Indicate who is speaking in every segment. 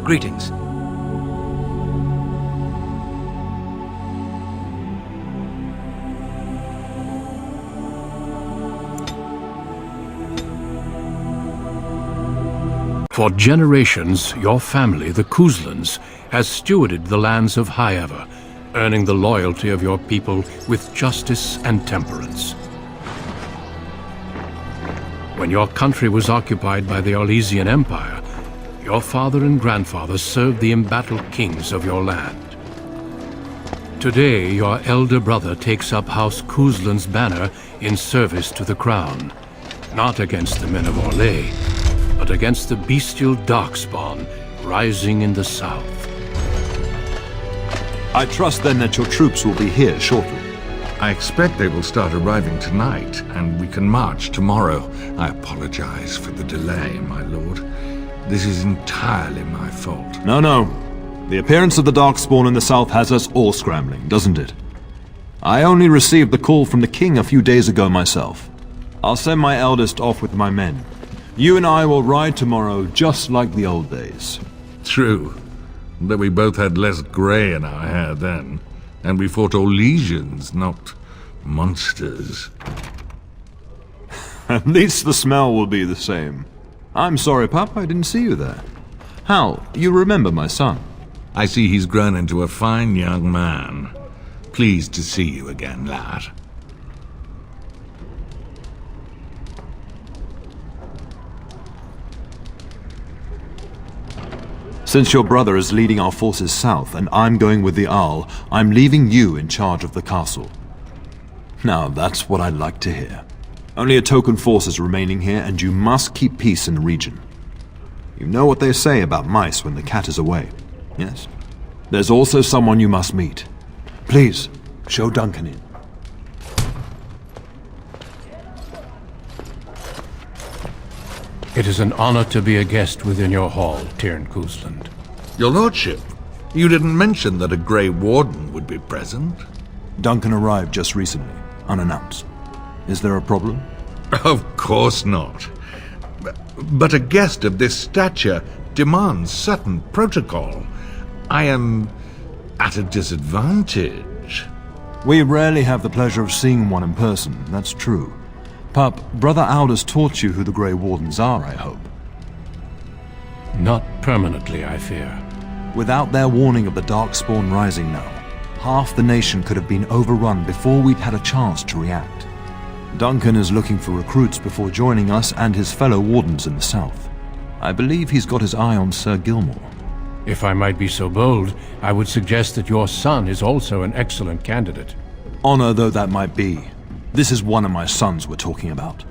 Speaker 1: Greetings.
Speaker 2: For generations, your family, the Kuzlans, has stewarded the lands of Highever, earning the loyalty of your people with justice and temperance. When your country was occupied by the Orlesian Empire, your father and grandfather served the embattled kings of your land. Today, your elder brother takes up House Kuzlan's banner in service to the crown, not against the men of Orlais, but against the bestial darkspawn rising in the south.
Speaker 3: I trust then that your troops will be here shortly.
Speaker 4: I expect they will start arriving tonight, and we can march tomorrow. I apologize for the delay, my lord. This is entirely my fault.
Speaker 3: No. The appearance of the Darkspawn in the south has us all scrambling, doesn't it? I only received the call from the king a few days ago myself. I'll send my eldest off with my men. You and I will ride tomorrow just like the old days.
Speaker 4: True, that we both had less grey in our hair then, and we fought Orlesians, not monsters.
Speaker 3: At least the smell will be the same. I'm sorry, Pup, I didn't see you there. Hal, you remember my son?
Speaker 4: I see he's grown into a fine young man. Pleased to see you again, lad.
Speaker 3: Since your brother is leading our forces south and I'm going with the Owl, I'm leaving you in charge of the castle. Now, that's what I'd like to hear. Only a token force is remaining here, and you must keep peace in the region. You know what they say about mice when the cat is away, yes? There's also someone you must meet. Please, show Duncan in.
Speaker 2: It is an honor to be a guest within your hall, Tyrn Kuzland.
Speaker 4: Your lordship, you didn't mention that a Grey Warden would be present.
Speaker 3: Duncan arrived just recently, unannounced. Is there a problem?
Speaker 4: Of course not. But a guest of this stature demands certain protocol. I am at a disadvantage.
Speaker 3: We rarely have the pleasure of seeing one in person, that's true. Pup, Brother Aldous taught you who the Grey Wardens are, I hope.
Speaker 2: Not permanently, I fear.
Speaker 3: Without their warning of the Darkspawn rising now, half the nation could have been overrun before we'd had a chance to react. Duncan is looking for recruits before joining us and his fellow Wardens in the south. I believe he's got his eye on Sir Gilmore.
Speaker 2: If I might be so bold, I would suggest that your son is also an excellent candidate.
Speaker 3: Honor though that might be, this is one of my sons we're talking about.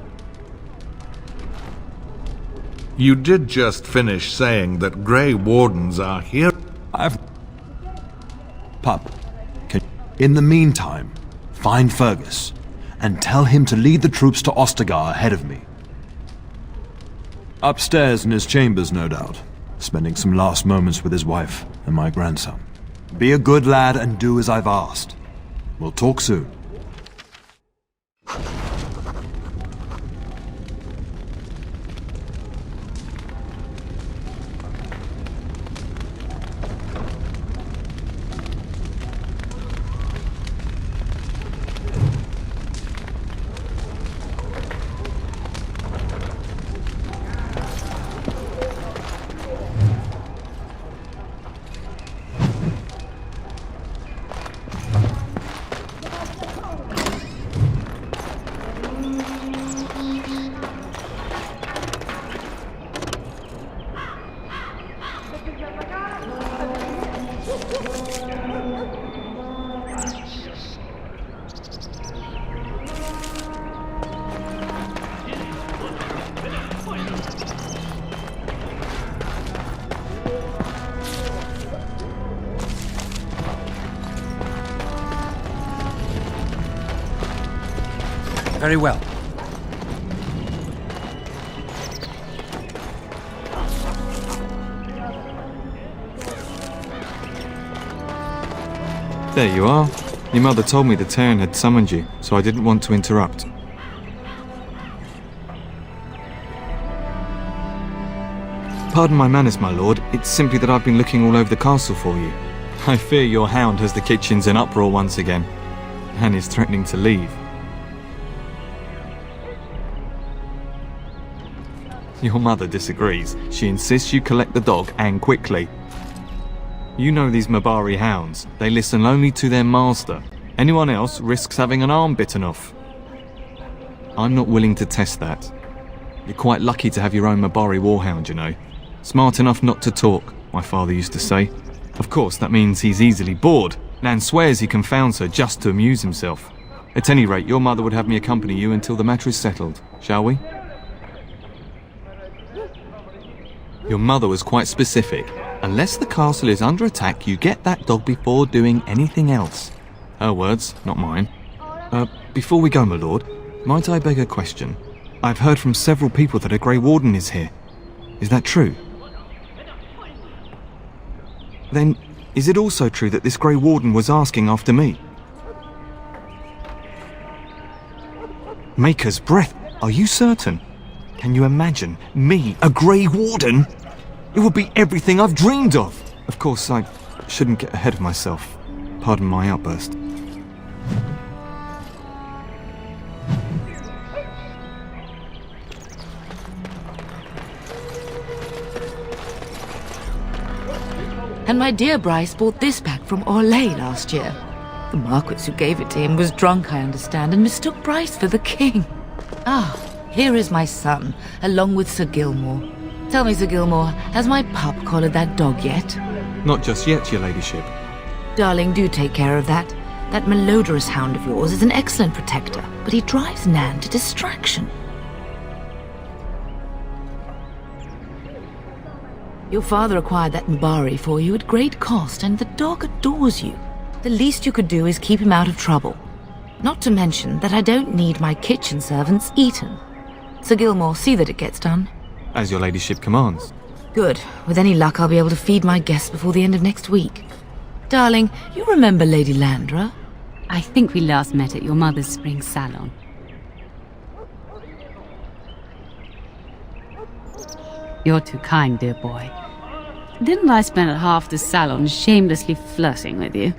Speaker 4: You did just finish saying that Grey Wardens are here.
Speaker 3: Pup, in the meantime, find Fergus and tell him to lead the troops to Ostagar ahead of me. Upstairs in his chambers, no doubt, spending some last moments with his wife and my grandson. Be a good lad and do as I've asked. We'll talk soon.
Speaker 1: Very well.
Speaker 5: There you are. Your mother told me the Terran had summoned you, so I didn't want to interrupt. Pardon my manners, my lord. It's simply that I've been looking all over the castle for you. I fear your hound has the kitchens in uproar once again, and is threatening to leave. Your mother disagrees. She insists you collect the dog, and quickly. You know these mabari hounds. They listen only to their master. Anyone else risks having an arm bitten off. I'm not willing to test that. You're quite lucky to have your own mabari warhound, you know. Smart enough not to talk, my father used to say. Of course, that means he's easily bored. Nan swears he confounds her just to amuse himself. At any rate, your mother would have me accompany you until the matter is settled, shall we? Your mother was quite specific. Unless the castle is under attack, you get that dog before doing anything else. Her words, not mine. Before we go, my lord, might I beg a question? I've heard from several people that a Grey Warden is here. Is that true? Then, is it also true that this Grey Warden was asking after me? Maker's breath, are you certain? Can you imagine me, a Grey Warden? It would be everything I've dreamed of. Of course, I shouldn't get ahead of myself. Pardon my outburst.
Speaker 1: And my dear Bryce bought this back from Orlais last year. The Marquis who gave it to him was drunk, I understand, and mistook Bryce for the king. Ah, here is my son, along with Sir Gilmore. Tell me, Sir Gilmore, has my pup collared that dog yet?
Speaker 5: Not just yet, your ladyship.
Speaker 1: Darling, do take care of that. That malodorous hound of yours is an excellent protector, but he drives Nan to distraction. Your father acquired that mabari for you at great cost, and the dog adores you. The least you could do is keep him out of trouble. Not to mention that I don't need my kitchen servants eaten. Sir Gilmore, see that it gets done.
Speaker 5: As your ladyship commands.
Speaker 1: Good. With any luck, I'll be able to feed my guests before the end of next week. Darling, you remember Lady Landra?
Speaker 6: I think we last met at your mother's spring salon. You're too kind, dear boy. Didn't I spend half the salon shamelessly flirting with you?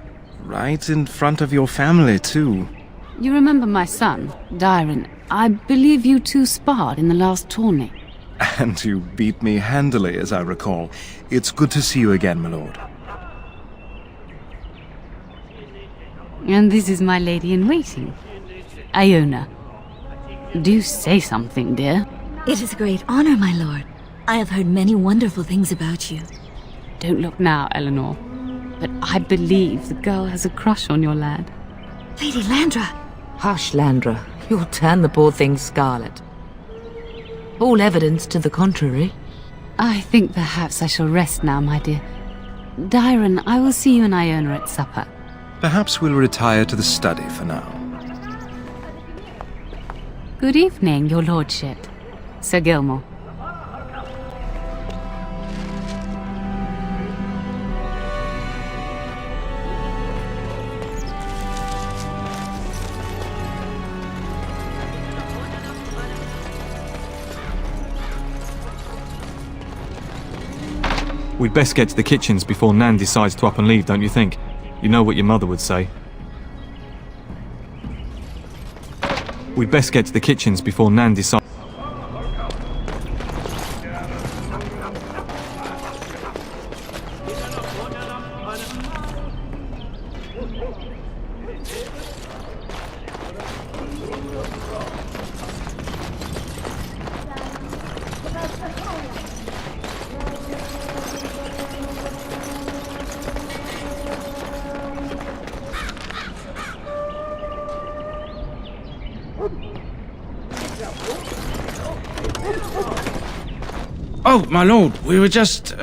Speaker 7: Right in front of your family, too.
Speaker 6: You remember my son, Dyron. I believe you two sparred in the last tourney.
Speaker 7: And you beat me handily, as I recall. It's good to see you again, my lord.
Speaker 6: And this is my lady-in-waiting, Iona. Do say something, dear.
Speaker 8: It is a great honor, my lord. I have heard many wonderful things about you.
Speaker 6: Don't look now, Eleanor. But I believe the girl has a crush on your lad.
Speaker 8: Lady Landra!
Speaker 1: Hush, Landra. You'll turn the poor thing scarlet. All evidence to the contrary.
Speaker 6: I think perhaps I shall rest now, my dear. Dyron, I will see you and Iona at supper.
Speaker 7: Perhaps we'll retire to the study for now.
Speaker 6: Good evening, your lordship. Sir Gilmore.
Speaker 5: We'd best get to the kitchens before Nan decides to up and leave, don't you think? You know what your mother would say. We'd best get to the kitchens before Nan decides...
Speaker 9: Oh, my lord, we were just,